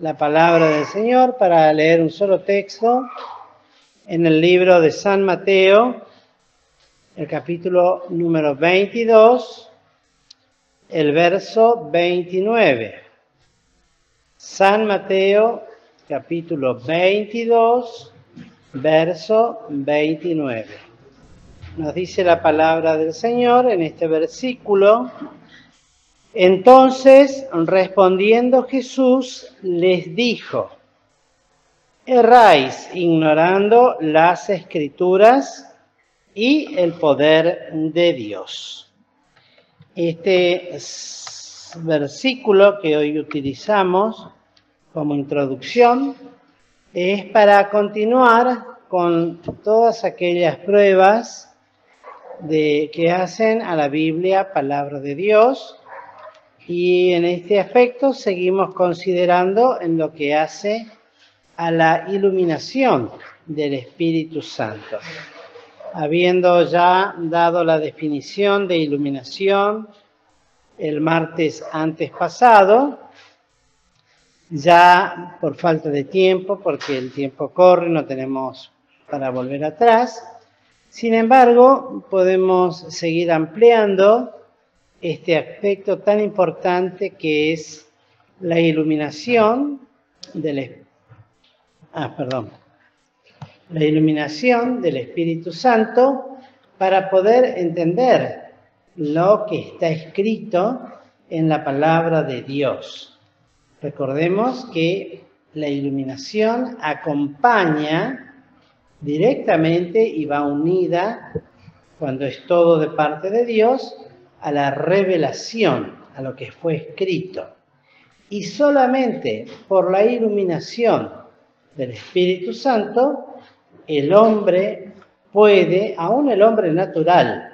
la palabra del Señor para leer un solo texto en el libro de San Mateo, el capítulo número 22, el verso 29. San Mateo, capítulo 22, verso 29. Nos dice la palabra del Señor en este versículo: entonces, respondiendo Jesús, les dijo: erráis ignorando las Escrituras y el poder de Dios. Este versículo que hoy utilizamos como introducción es para continuar con todas aquellas pruebas que hacen a la Biblia palabra de Dios. Y en este aspecto seguimos considerando en lo que hace a la iluminación del Espíritu Santo. Habiendo ya dado la definición de iluminación el martes antes pasado, ya por falta de tiempo, porque el tiempo corre, no tenemos para volver atrás. Sin embargo, podemos seguir ampliando este aspecto tan importante que es la iluminación la iluminación del Espíritu Santo para poder entender lo que está escrito en la palabra de Dios. Recordemos que la iluminación acompaña directamente y va unida, cuando es todo de parte de Dios, a la revelación, a lo que fue escrito. Y solamente por la iluminación del Espíritu Santo, el hombre puede, aún el hombre natural,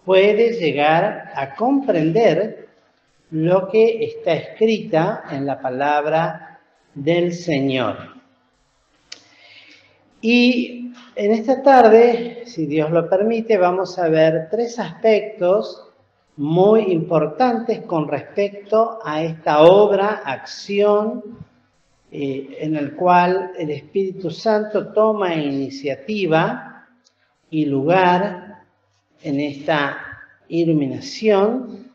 puede llegar a comprender lo que está escrita en la palabra del Señor. Y en esta tarde, si Dios lo permite, vamos a ver tres aspectos muy importantes con respecto a esta obra, acción, en el cual el Espíritu Santo toma iniciativa y lugar en esta iluminación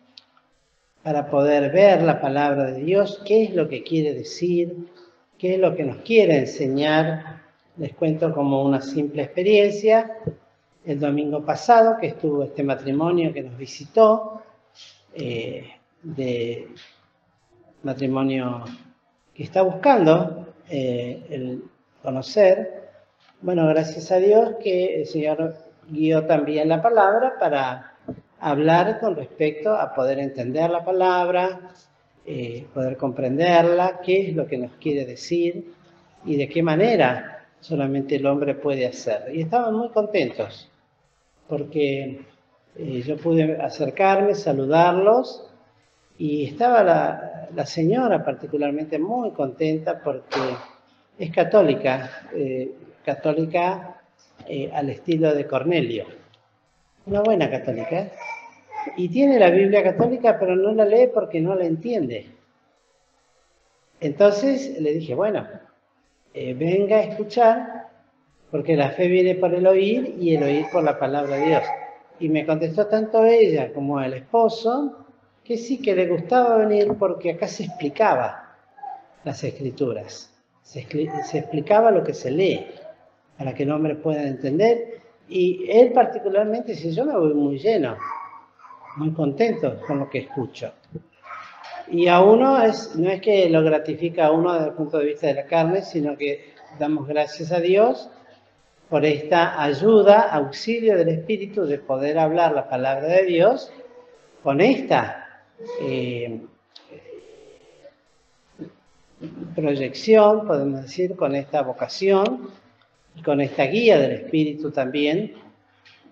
para poder ver la palabra de Dios, qué es lo que quiere decir, qué es lo que nos quiere enseñar. Les cuento como una simple experiencia. El domingo pasado, que estuvo este matrimonio que nos visitó, de matrimonio que está buscando el conocer. Bueno, gracias a Dios que el Señor guió también la palabra para hablar con respecto a poder entender la palabra, poder comprenderla, qué es lo que nos quiere decir y de qué manera solamente el hombre puede hacer. Y estaban muy contentos porque yo pude acercarme, saludarlos, y estaba la señora particularmente muy contenta porque es católica, al estilo de Cornelio, una buena católica, y tiene la Biblia católica pero no la lee porque no la entiende. Entonces le dije, bueno, venga a escuchar, porque la fe viene por el oír y el oír por la palabra de Dios. Y me contestó tanto ella como el esposo que sí, que le gustaba venir porque acá se explicaba las Escrituras. Se explicaba lo que se lee para que el hombre pueda entender. Y él particularmente dice, yo me voy muy lleno, muy contento con lo que escucho. Y a uno no es que lo gratifica a uno desde el punto de vista de la carne, sino que damos gracias a Dios por esta ayuda, auxilio del Espíritu de poder hablar la palabra de Dios con esta proyección, podemos decir, con esta vocación y con esta guía del Espíritu también,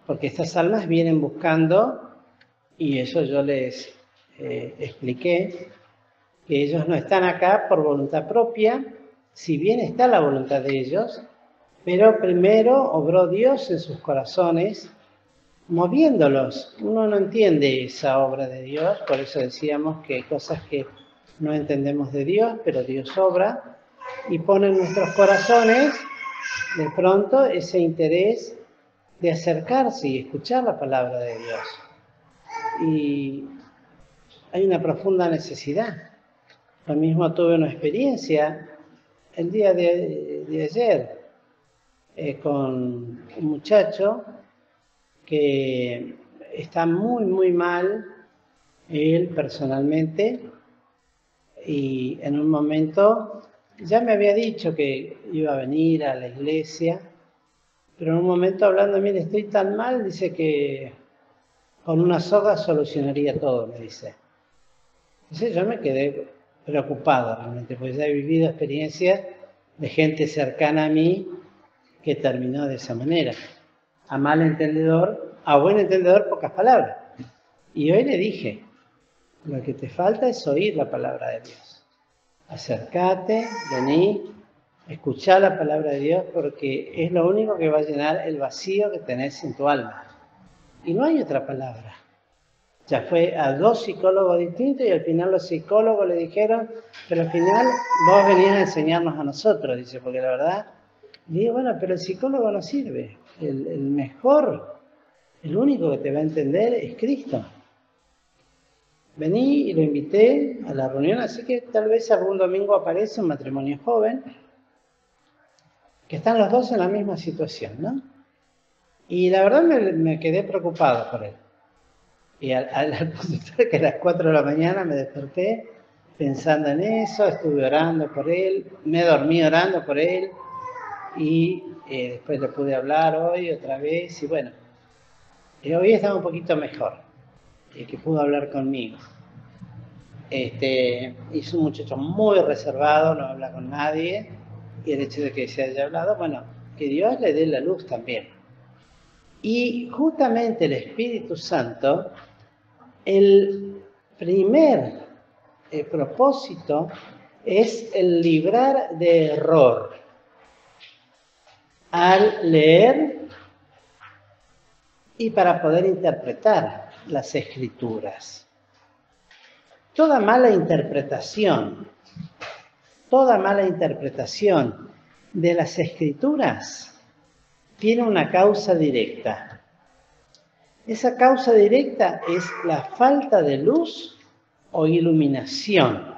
porque estas almas vienen buscando, y eso yo les expliqué, que ellos no están acá por voluntad propia, si bien está la voluntad de ellos, pero primero obró Dios en sus corazones, moviéndolos. Uno no entiende esa obra de Dios, por eso decíamos que hay cosas que no entendemos de Dios, pero Dios obra y pone en nuestros corazones de pronto ese interés de acercarse y escuchar la palabra de Dios. Y hay una profunda necesidad. Lo mismo tuve una experiencia el día de ayer con un muchacho que está muy, muy mal, él personalmente, y en un momento ya me había dicho que iba a venir a la iglesia, pero en un momento hablando, mire, estoy tan mal, dice que con una soga solucionaría todo, me dice. Entonces yo me quedé preocupado realmente, porque ya he vivido experiencias de gente cercana a mí que terminó de esa manera. A mal entendedor, a buen entendedor, pocas palabras. Y hoy le dije, lo que te falta es oír la palabra de Dios. Acércate, vení, escuchá la palabra de Dios, porque es lo único que va a llenar el vacío que tenés en tu alma. Y no hay otra palabra. Ya fue a 2 psicólogos distintos y al final los psicólogos le dijeron, pero al final vos venís a enseñarnos a nosotros, dice, porque la verdad, y digo, bueno, pero el psicólogo no sirve. El mejor, el único que te va a entender es Cristo. Vení y lo invité a la reunión, así que tal vez algún domingo aparece un matrimonio joven, que están los dos en la misma situación, ¿no? Y la verdad me quedé preocupado por él. Y al punto de que a las 4 de la mañana me desperté pensando en eso, estuve orando por él, me dormí orando por él y después le pude hablar hoy otra vez y bueno, hoy estaba un poquito mejor, que pudo hablar conmigo. Es un muchacho muy reservado, no habla con nadie y el hecho de que se haya hablado, bueno, que Dios le dé la luz también. Y justamente el Espíritu Santo, el primer propósito es el librar de error al leer y para poder interpretar las Escrituras. Toda mala interpretación de las Escrituras tiene una causa directa. Esa causa directa es la falta de luz o iluminación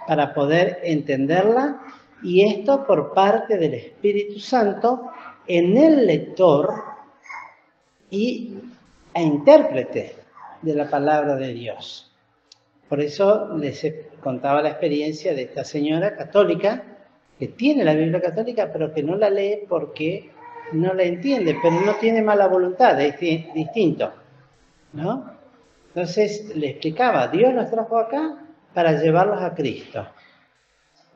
para poder entenderla, y esto por parte del Espíritu Santo en el lector e intérprete de la palabra de Dios. Por eso les contaba la experiencia de esta señora católica que tiene la Biblia católica, pero que no la lee porque no la entiende, pero no tiene mala voluntad, es distinto, ¿no? Entonces le explicaba, Dios los trajo acá para llevarlos a Cristo.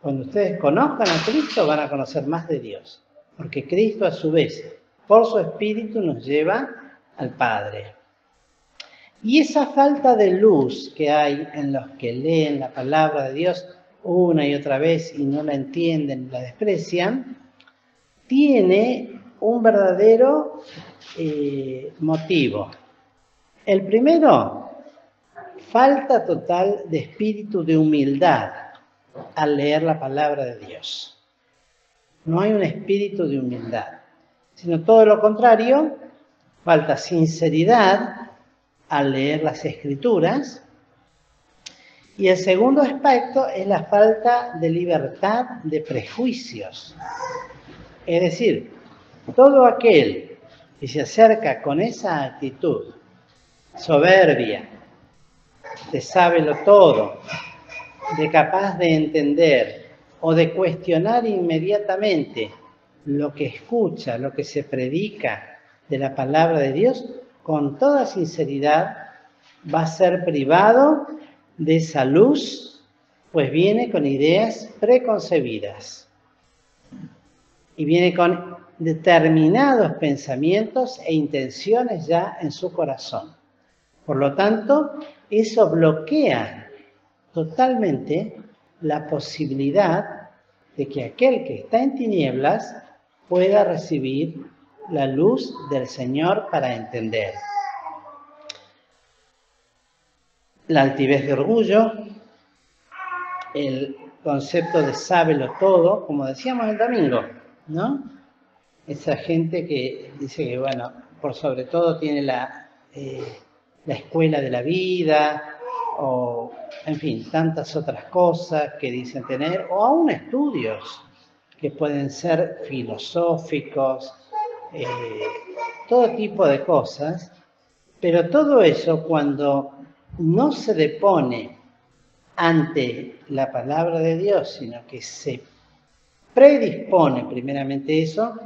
Cuando ustedes conozcan a Cristo van a conocer más de Dios, porque Cristo a su vez, por su Espíritu, nos lleva al Padre. Y esa falta de luz que hay en los que leen la palabra de Dios una y otra vez y no la entienden, la desprecian, tiene un verdadero motivo. El primero, falta total de espíritu de humildad al leer la palabra de Dios. No hay un espíritu de humildad, sino todo lo contrario, falta sinceridad al leer las Escrituras. Y el segundo aspecto es la falta de libertad de prejuicios. Es decir, todo aquel que se acerca con esa actitud soberbia, de sábelo todo, de capaz de entender o de cuestionar inmediatamente lo que escucha, lo que se predica de la palabra de Dios, con toda sinceridad va a ser privado de esa luz, pues viene con ideas preconcebidas y viene con determinados pensamientos e intenciones ya en su corazón. Por lo tanto, eso bloquea totalmente la posibilidad de que aquel que está en tinieblas pueda recibir la luz del Señor para entender. La altivez de orgullo, el concepto de sábelo todo, como decíamos el domingo, ¿no? Esa gente que dice que, bueno, por sobre todo tiene la escuela de la vida, o, en fin, tantas otras cosas que dicen tener, o aún estudios que pueden ser filosóficos, todo tipo de cosas, pero todo eso cuando no se depone ante la palabra de Dios, sino que se predispone primeramente eso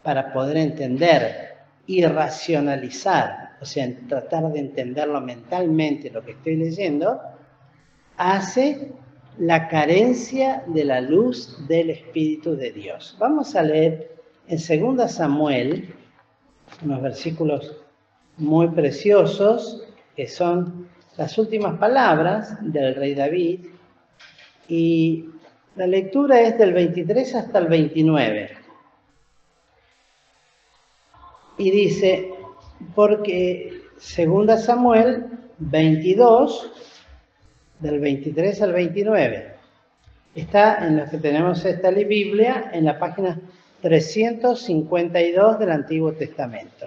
para poder entender y racionalizar, o sea, tratar de entenderlo mentalmente lo que estoy leyendo, hace la carencia de la luz del Espíritu de Dios. Vamos a leer en 2 Samuel unos versículos muy preciosos, que son las últimas palabras del rey David, y la lectura es del 23 hasta el 29. Y dice, porque 2 Samuel 22, del 23 al 29, está en lo que tenemos esta Biblia, en la página 352 del Antiguo Testamento.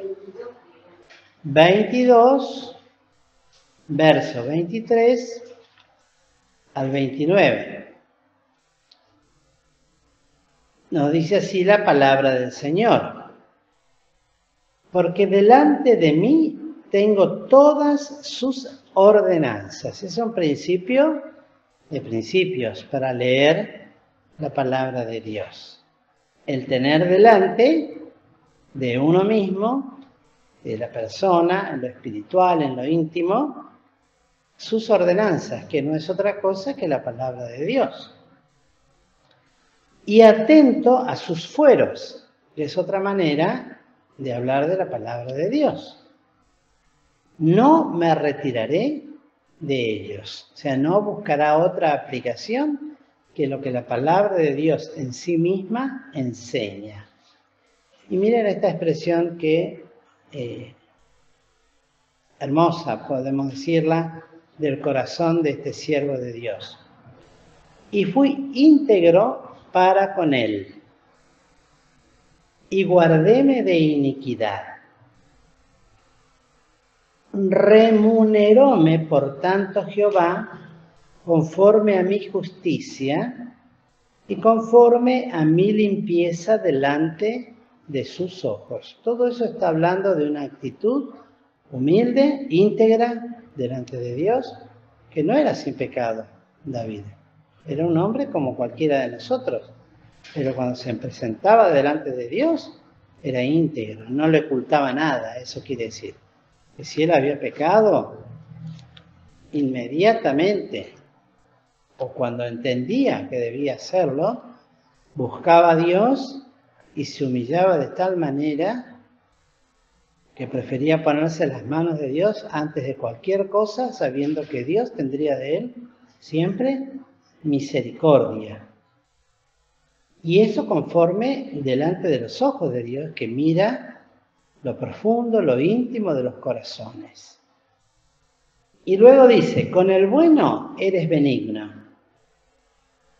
22, verso 23 al 29. Nos dice así la palabra del Señor. Porque delante de mí tengo todas sus ordenanzas. Es un principio de principios para leer la palabra de Dios. El tener delante de uno mismo, de la persona, en lo espiritual, en lo íntimo, sus ordenanzas, que no es otra cosa que la palabra de Dios. Y atento a sus fueros, que es otra manera de hablar de la palabra de Dios. No me retiraré de ellos. O sea, no buscará otra aplicación que lo que la palabra de Dios en sí misma enseña. Y miren esta expresión que hermosa, podemos decirla, del corazón de este siervo de Dios. Y fui íntegro para con él, y guardéme de iniquidad. Remuneróme, por tanto, Jehová, conforme a mi justicia y conforme a mi limpieza delante de sus ojos. Todo eso está hablando de una actitud humilde, íntegra, delante de Dios, que no era sin pecado, David. Era un hombre como cualquiera de nosotros, pero cuando se presentaba delante de Dios, era íntegro, no le ocultaba nada, eso quiere decir. Que si él había pecado, inmediatamente, o cuando entendía que debía hacerlo, buscaba a Dios y se humillaba de tal manera que prefería ponerse en las manos de Dios antes de cualquier cosa, sabiendo que Dios tendría de él siempre misericordia. Y eso conforme delante de los ojos de Dios, que mira lo profundo, lo íntimo de los corazones. Y luego dice, con el bueno eres benigno,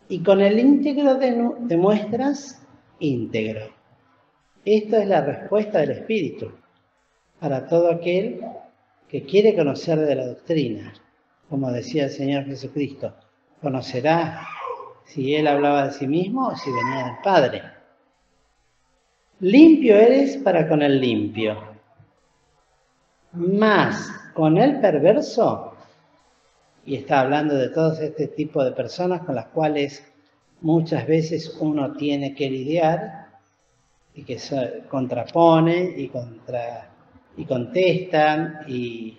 y con el íntegro te muestras íntegro. Esto es la respuesta del Espíritu para todo aquel que quiere conocer de la doctrina. Como decía el Señor Jesucristo, conocerá si Él hablaba de sí mismo o si venía del Padre. Limpio eres para con el limpio, mas con el perverso, y está hablando de todo este tipo de personas con las cuales muchas veces uno tiene que lidiar y que se contraponen y contestan y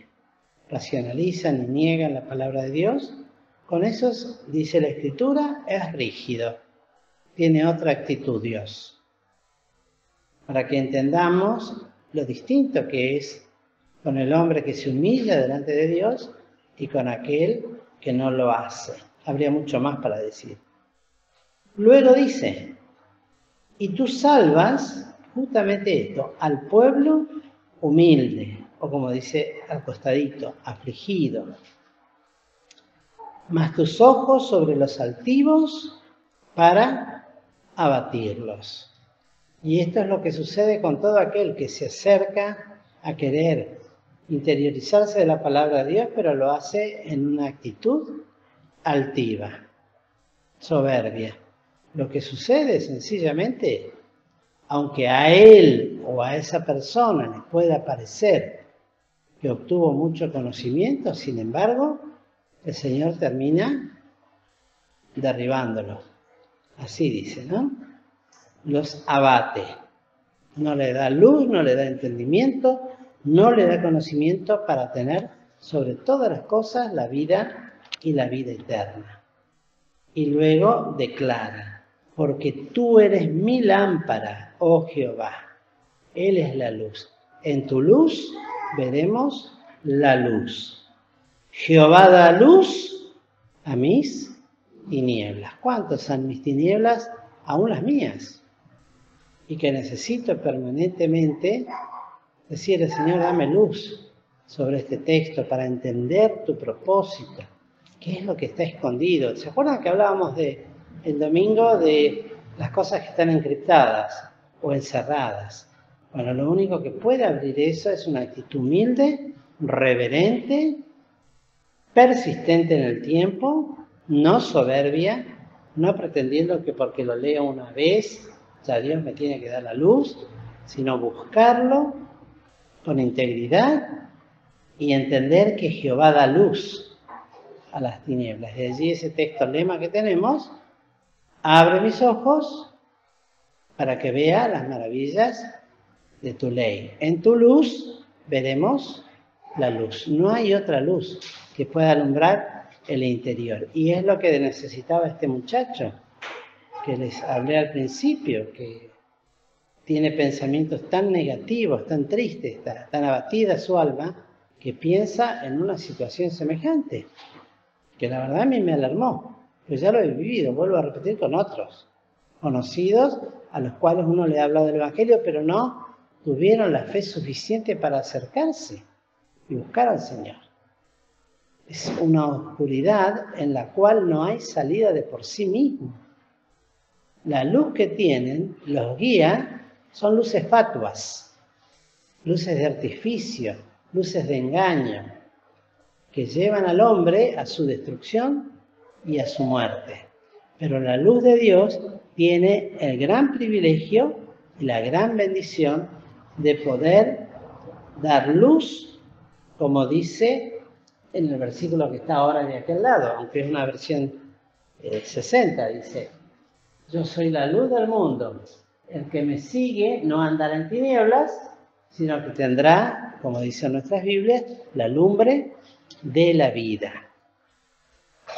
racionalizan y niegan la palabra de Dios. Con esos, dice la Escritura, es rígido, tiene otra actitud Dios. Para que entendamos lo distinto que es con el hombre que se humilla delante de Dios y con aquel que no lo hace. Habría mucho más para decir. Luego dice, y tú salvas justamente esto, al pueblo humilde, o como dice al costadito, afligido. mas tus ojos sobre los altivos para abatirlos. Y esto es lo que sucede con todo aquel que se acerca a querer interiorizarse de la palabra de Dios, pero lo hace en una actitud altiva, soberbia. Lo que sucede sencillamente, aunque a él o a esa persona le pueda parecer que obtuvo mucho conocimiento, sin embargo, el Señor termina derribándolos. Así dice, ¿no? Los abate. No le da luz, no le da entendimiento, no le da conocimiento para tener sobre todas las cosas la vida y la vida eterna. Y luego declara, porque tú eres mi lámpara, oh Jehová. Él es la luz. En tu luz veremos la luz. Jehová da luz a mis tinieblas. ¿Cuántos son mis tinieblas? Aún las mías. Y que necesito permanentemente decirle, Señor, dame luz sobre este texto para entender tu propósito. ¿Qué es lo que está escondido? ¿Se acuerdan que hablábamos el domingo de las cosas que están encriptadas o encerradas? Bueno, lo único que puede abrir eso es una actitud humilde, reverente, persistente en el tiempo, no soberbia, no pretendiendo que porque lo leo una vez ya Dios me tiene que dar la luz, sino buscarlo con integridad y entender que Jehová da luz a las tinieblas. De allí ese texto lema que tenemos, abre mis ojos para que vea las maravillas de tu ley. En tu luz veremos la luz. No hay otra luz que pueda alumbrar el interior. Y es lo que necesitaba este muchacho, que les hablé al principio, que tiene pensamientos tan negativos, tan tristes, tan abatida su alma, que piensa en una situación semejante, que la verdad a mí me alarmó, pues ya lo he vivido, vuelvo a repetir, con otros conocidos a los cuales uno le ha hablado del Evangelio, pero no tuvieron la fe suficiente para acercarse y buscar al Señor. Es una oscuridad en la cual no hay salida de por sí mismo. La luz que tienen los guía, son luces fatuas, luces de artificio, luces de engaño, que llevan al hombre a su destrucción y a su muerte. Pero la luz de Dios tiene el gran privilegio y la gran bendición de poder dar luz, como dice en el versículo que está ahora de aquel lado, aunque es una versión 60, dice, yo soy la luz del mundo, el que me sigue no andará en tinieblas, sino que tendrá, como dicen nuestras Biblias, la lumbre de la vida.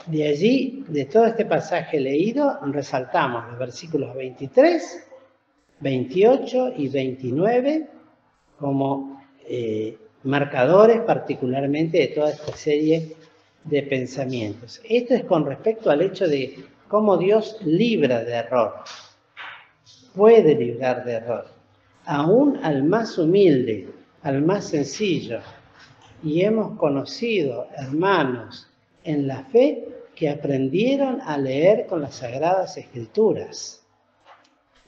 De allí, de todo este pasaje leído, resaltamos los versículos 23, 28 y 29 como marcadores particularmente de toda esta serie de pensamientos. Esto es con respecto al hecho de cómo Dios libra de error, puede librar de error, aún al más humilde, al más sencillo. Y hemos conocido hermanos en la fe que aprendieron a leer con las Sagradas Escrituras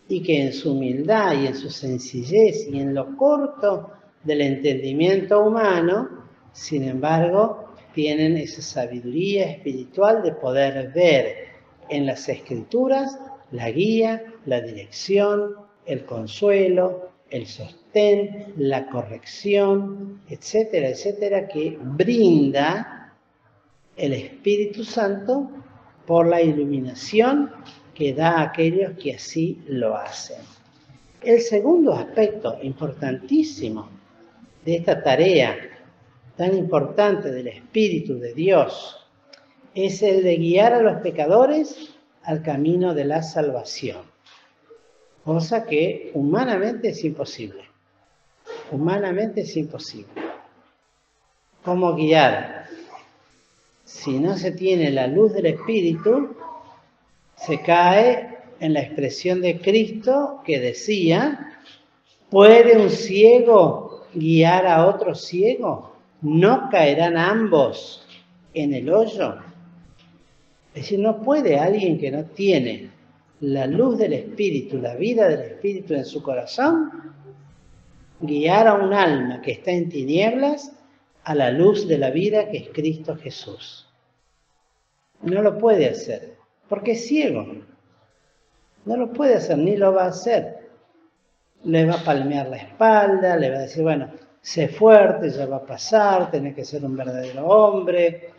y que en su humildad y en su sencillez y en lo corto del entendimiento humano, sin embargo, tienen esa sabiduría espiritual de poder ver en las Escrituras la guía, la dirección, el consuelo, el sostén, la corrección, etcétera, etcétera, que brinda el Espíritu Santo por la iluminación que da a aquellos que así lo hacen. El segundo aspecto importantísimo de esta tarea tan importante del Espíritu de Dios es el de guiar a los pecadores al camino de la salvación, cosa que humanamente es imposible. Humanamente es imposible. ¿Cómo guiar? Si no se tiene la luz del Espíritu, se cae en la expresión de Cristo que decía, ¿puede un ciego guiar a otro ciego? ¿No caerán ambos en el hoyo? Es decir, no puede alguien que no tiene la luz del Espíritu, la vida del Espíritu en su corazón, guiar a un alma que está en tinieblas a la luz de la vida que es Cristo Jesús. No lo puede hacer, porque es ciego. No lo puede hacer, ni lo va a hacer. Le va a palmear la espalda, le va a decir, bueno, sé fuerte, ya va a pasar, tenés que ser un verdadero hombre,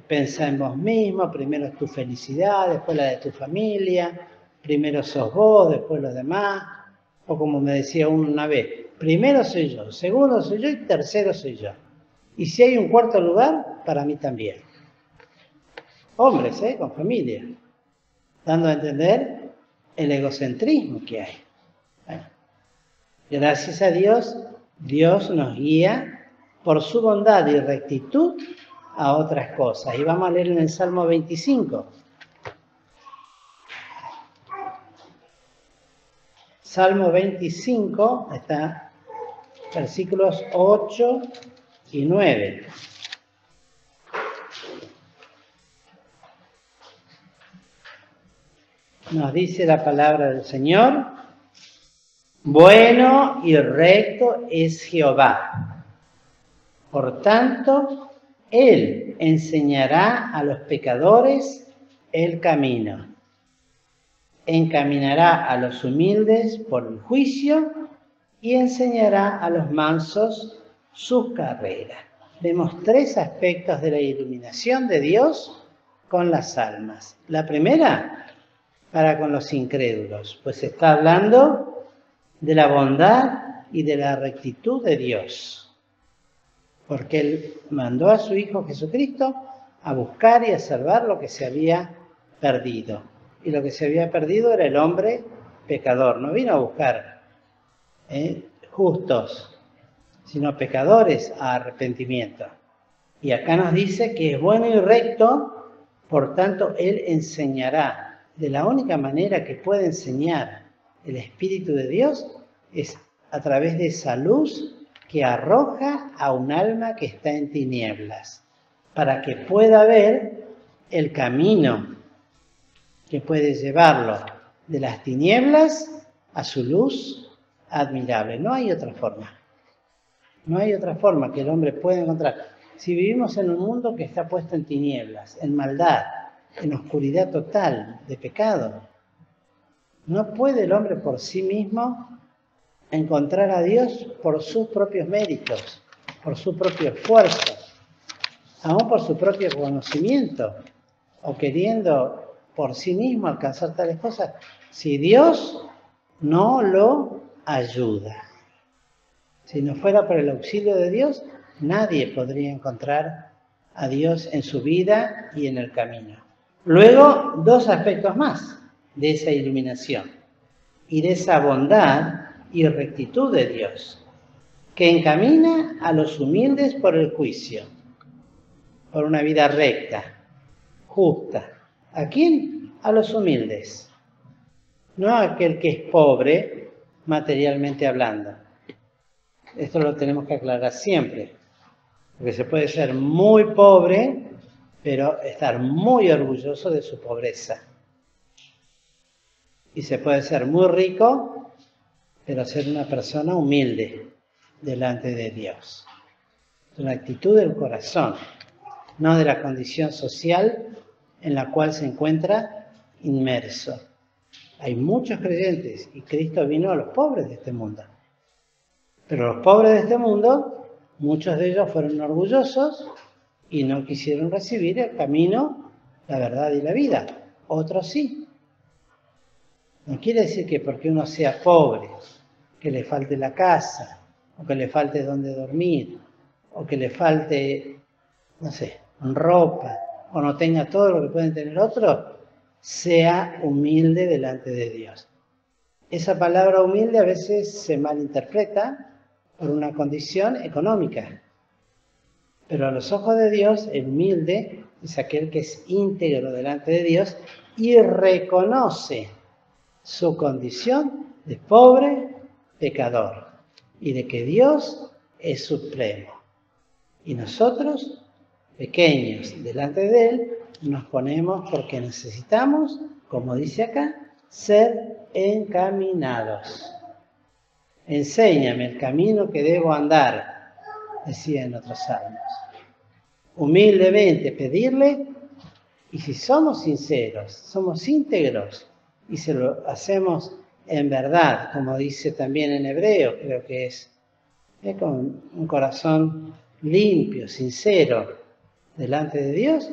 pensá en vos mismo, primero es tu felicidad, después la de tu familia, primero sos vos, después los demás, o como me decía uno una vez, primero soy yo, segundo soy yo y tercero soy yo. Y si hay un cuarto lugar, para mí también. Hombres, con familia, dando a entender el egocentrismo que hay. Bueno, gracias a Dios, Dios nos guía por su bondad y rectitud a otras cosas. Y vamos a leer en el Salmo 25. Salmo 25, está versículos 8 y 9. Nos dice la palabra del Señor: bueno y recto es Jehová. Por tanto, Él enseñará a los pecadores el camino. Encaminará a los humildes por el juicio y enseñará a los mansos sus carreras. Vemos tres aspectos de la iluminación de Dios con las almas. La primera, para con los incrédulos, pues está hablando de la bondad y de la rectitud de Dios, porque Él mandó a su Hijo Jesucristo a buscar y a salvar lo que se había perdido. Y lo que se había perdido era el hombre pecador. No vino a buscar justos, sino pecadores a arrepentimiento. Y acá nos dice que es bueno y recto, por tanto Él enseñará. De la única manera que puede enseñar el Espíritu de Dios es a través de esa luz que arroja a un alma que está en tinieblas, para que pueda ver el camino que puede llevarlo de las tinieblas a su luz admirable. No hay otra forma. No hay otra forma que el hombre pueda encontrar. Si vivimos en un mundo que está puesto en tinieblas, en maldad, en oscuridad total, de pecado, no puede el hombre por sí mismo encontrar a Dios por sus propios méritos, por su propio esfuerzo, aún por su propio conocimiento, o queriendo por sí mismo alcanzar tales cosas, si Dios no lo ayuda. Si no fuera por el auxilio de Dios, nadie podría encontrar a Dios en su vida y en el camino. Luego, dos aspectos más de esa iluminación y de esa bondad y rectitud de Dios, que encamina a los humildes por el juicio, por una vida recta, justa. ¿A quién? A los humildes, no a aquel que es pobre materialmente hablando. Esto lo tenemos que aclarar siempre, porque se puede ser muy pobre, pero estar muy orgulloso de su pobreza. Y se puede ser muy rico, pero ser una persona humilde delante de Dios. Es una actitud del corazón, no de la condición social en la cual se encuentra inmerso. Hay muchos creyentes y Cristo vino a los pobres de este mundo. Pero los pobres de este mundo, muchos de ellos fueron orgullosos y no quisieron recibir el camino, la verdad y la vida. Otros sí. No quiere decir que porque uno sea pobre, que le falte la casa, o que le falte donde dormir, o que le falte, no sé, ropa, o no tenga todo lo que pueden tener otros, sea humilde delante de Dios. Esa palabra humilde a veces se malinterpreta por una condición económica. Pero a los ojos de Dios, el humilde es aquel que es íntegro delante de Dios y reconoce su condición de pobre pecador y de que Dios es supremo. Y nosotros, pequeños delante de Él, nos ponemos porque necesitamos, como dice acá, ser encaminados. Enséñame el camino que debo andar, decía en otros salmos. Humildemente pedirle, y si somos sinceros, somos íntegros, y se lo hacemos en verdad, como dice también en hebreo, creo que es con un corazón limpio, sincero, delante de Dios,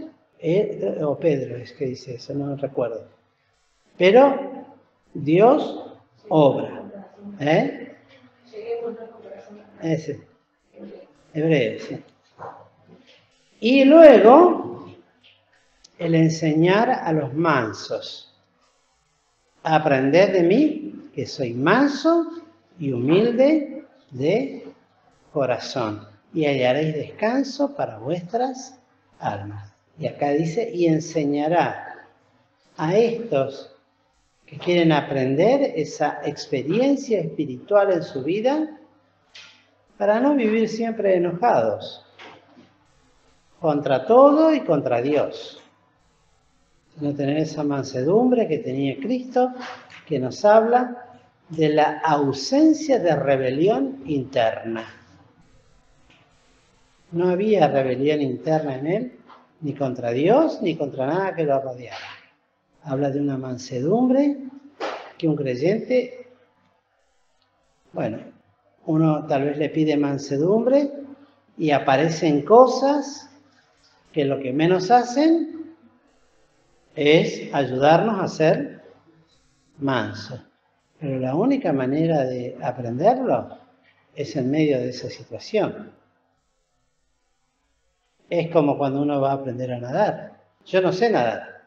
o Pedro es que dice eso, no recuerdo. Pero Dios obra. Ese. Hebreo, sí. Y luego, el enseñar a los mansos. Aprended de mí, que soy manso y humilde de corazón, y hallaréis descanso para vuestras almas. Y acá dice, y enseñará a estos que quieren aprender esa experiencia espiritual en su vida, para no vivir siempre enojados contra todo y contra Dios, sino tener esa mansedumbre que tenía Cristo, que nos habla de la ausencia de rebelión interna. No había rebelión interna en él, ni contra Dios, ni contra nada que lo rodeara. Habla de una mansedumbre que un creyente, bueno, uno tal vez le pide mansedumbre y aparecen cosas que lo que menos hacen es ayudarnos a ser mansos. Pero la única manera de aprenderlo es en medio de esa situación. Es como cuando uno va a aprender a nadar. Yo no sé nadar,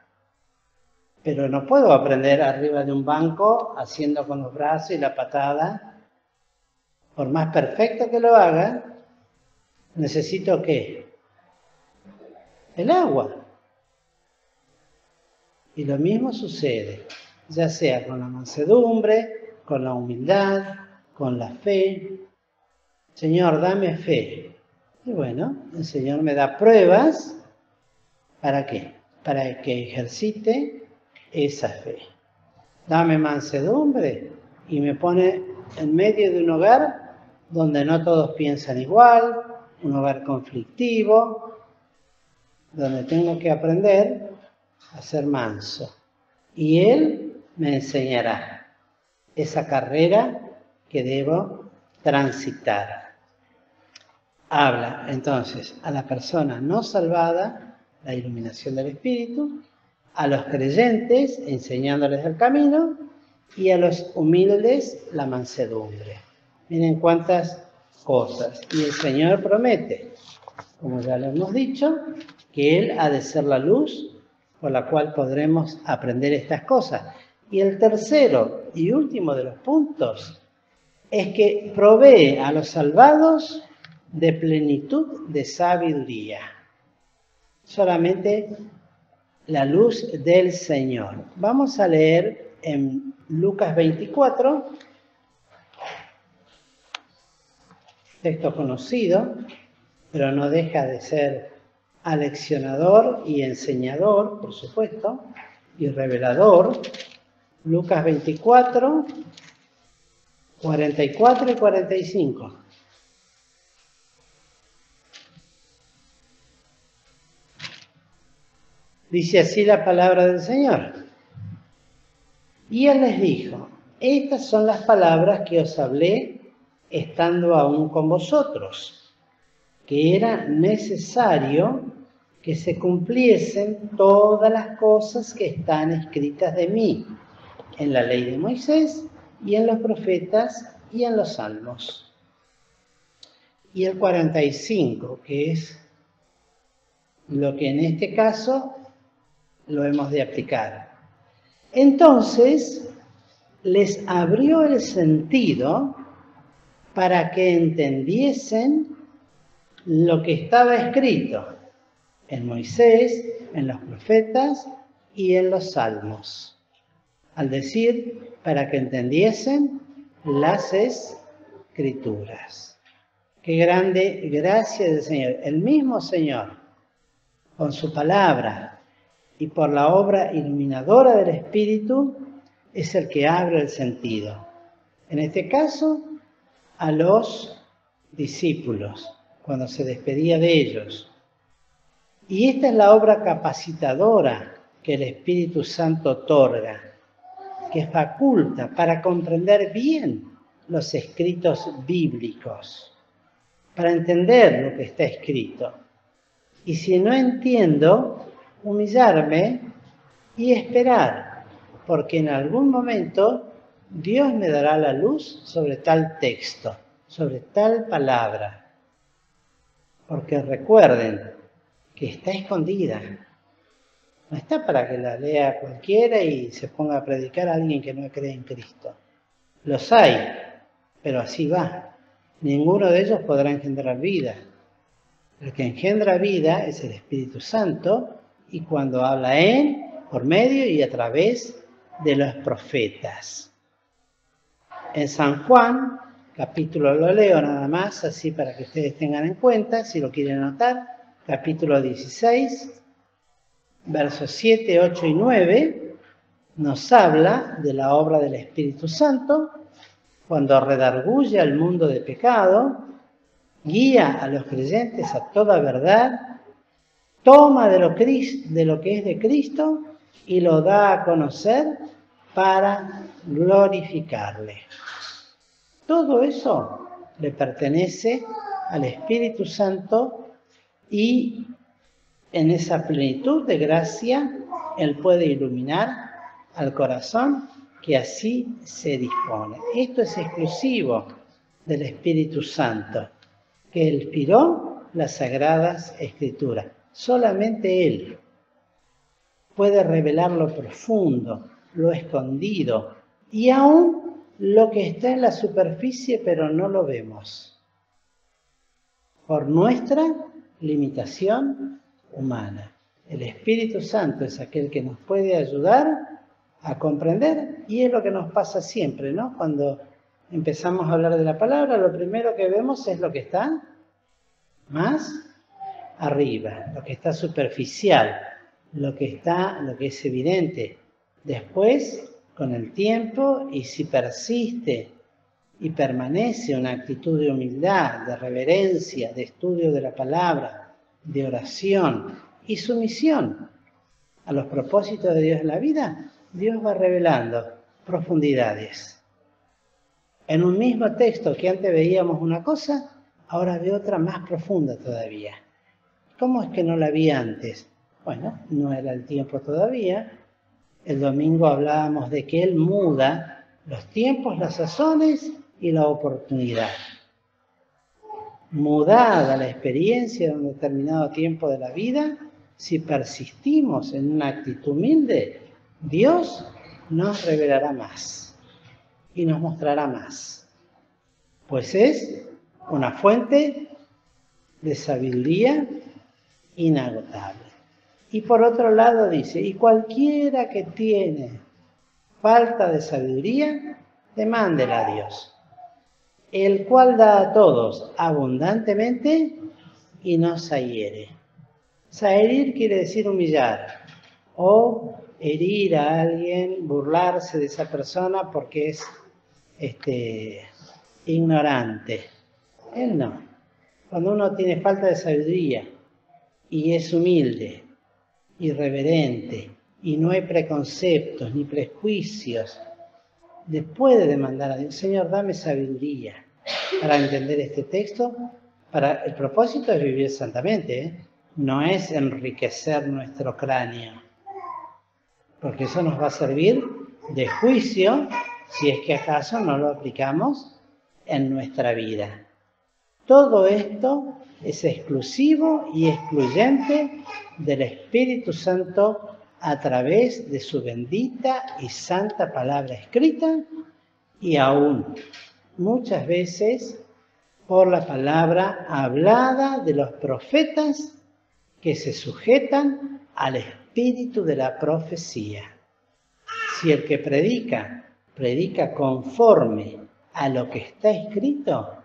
pero no puedo aprender arriba de un banco haciendo con los brazos y la patada. Por más perfecto que lo haga, necesito ¿qué? El agua. Y lo mismo sucede, ya sea con la mansedumbre, con la humildad, con la fe. Señor, dame fe. Y bueno, el Señor me da pruebas. ¿Para qué? Para que ejercite esa fe. Dame mansedumbre y me pone en medio de un hogar donde no todos piensan igual, un hogar conflictivo, donde tengo que aprender a ser manso. Y Él me enseñará esa carrera que debo transitar. Habla entonces a la persona no salvada, la iluminación del Espíritu, a los creyentes, enseñándoles el camino, y a los humildes, la mansedumbre. Miren cuántas cosas. Y el Señor promete, como ya lo hemos dicho, que Él ha de ser la luz por la cual podremos aprender estas cosas. Y el tercero y último de los puntos es que provee a los salvados de plenitud de sabiduría. Solamente la luz del Señor. Vamos a leer en Lucas 24, texto conocido, pero no deja de ser aleccionador y enseñador, por supuesto, y revelador. Lucas 24, 44 y 45. Dice así la palabra del Señor. Y Él les dijo, estas son las palabras que os hablé estando aún con vosotros, que era necesario que se cumpliesen todas las cosas que están escritas de mí, en la ley de Moisés, y en los profetas, y en los salmos. Y el 45, que es lo que en este caso lo hemos de aplicar. Entonces, les abrió el sentido para que entendiesen lo que estaba escrito en Moisés, en los profetas y en los salmos. Al decir, para que entendiesen las escrituras. Qué grande gracia del Señor. El mismo Señor, con su palabra, y por la obra iluminadora del Espíritu es el que abre el sentido. En este caso, a los discípulos, cuando se despedía de ellos. Y esta es la obra capacitadora que el Espíritu Santo otorga, que faculta para comprender bien los escritos bíblicos, para entender lo que está escrito. Y si no entiendo, humillarme y esperar, porque en algún momento Dios me dará la luz sobre tal texto, sobre tal palabra. Porque recuerden que está escondida. No está para que la lea cualquiera y se ponga a predicar a alguien que no cree en Cristo. Los hay, pero así va. Ninguno de ellos podrá engendrar vida. El que engendra vida es el Espíritu Santo, y cuando habla por medio y a través de los profetas. En San Juan, capítulo, lo leo nada más, así para que ustedes tengan en cuenta, si lo quieren anotar, capítulo 16, versos 7, 8 y 9, nos habla de la obra del Espíritu Santo, cuando redarguye al mundo de pecado, guía a los creyentes a toda verdad, toma de lo que es de Cristo y lo da a conocer para glorificarle. Todo eso le pertenece al Espíritu Santo y en esa plenitud de gracia Él puede iluminar al corazón que así se dispone. Esto es exclusivo del Espíritu Santo, que inspiró las Sagradas Escrituras. Solamente Él puede revelar lo profundo, lo escondido y aún lo que está en la superficie pero no lo vemos por nuestra limitación humana. El Espíritu Santo es aquel que nos puede ayudar a comprender, y es lo que nos pasa siempre, ¿no? Cuando empezamos a hablar de la palabra, lo primero que vemos es lo que está más arriba, lo que está superficial, lo que es evidente. Después, con el tiempo, y si persiste y permanece una actitud de humildad, de reverencia, de estudio de la palabra, de oración y sumisión a los propósitos de Dios en la vida, Dios va revelando profundidades. En un mismo texto que antes veíamos una cosa, ahora veo otra más profunda todavía. ¿Cómo es que no la vi antes? Bueno, no era el tiempo todavía. El domingo hablábamos de que Él muda los tiempos, las sazones y la oportunidad. Mudada la experiencia de un determinado tiempo de la vida, si persistimos en una actitud humilde, Dios nos revelará más y nos mostrará más. Pues es una fuente de sabiduría inagotable. Y por otro lado dice, y cualquiera que tiene falta de sabiduría, demándela a Dios, el cual da a todos abundantemente y no se hiere. Saherir quiere decir humillar, o herir a alguien, burlarse de esa persona porque es ignorante. Él no. Cuando uno tiene falta de sabiduría y es humilde, irreverente, y no hay preconceptos ni prejuicios, le puede demandar a Dios, Señor, dame sabiduría para entender este texto. El propósito es vivir santamente, no es enriquecer nuestro cráneo, porque eso nos va a servir de juicio si es que acaso no lo aplicamos en nuestra vida. Todo esto es exclusivo y excluyente del Espíritu Santo a través de su bendita y santa palabra escrita, y aún muchas veces por la palabra hablada de los profetas que se sujetan al espíritu de la profecía. Si el que predica conforme a lo que está escrito,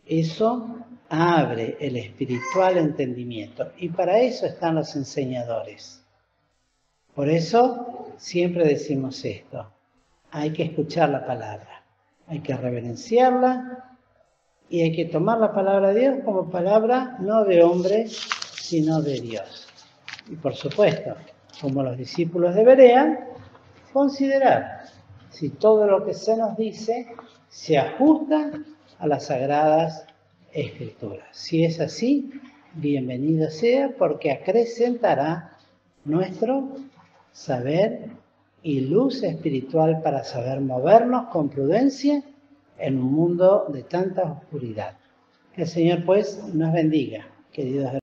eso abre el espiritual entendimiento. Y para eso están los enseñadores. Por eso siempre decimos esto, hay que escuchar la palabra, hay que reverenciarla y hay que tomar la palabra de Dios como palabra no de hombre, sino de Dios. Y por supuesto, como los discípulos deberían, considerar si todo lo que se nos dice se ajusta a las Sagradas Escrituras. Si es así, bienvenido sea, porque acrecentará nuestro saber y luz espiritual para saber movernos con prudencia en un mundo de tanta oscuridad. Que el Señor pues nos bendiga, queridos hermanos.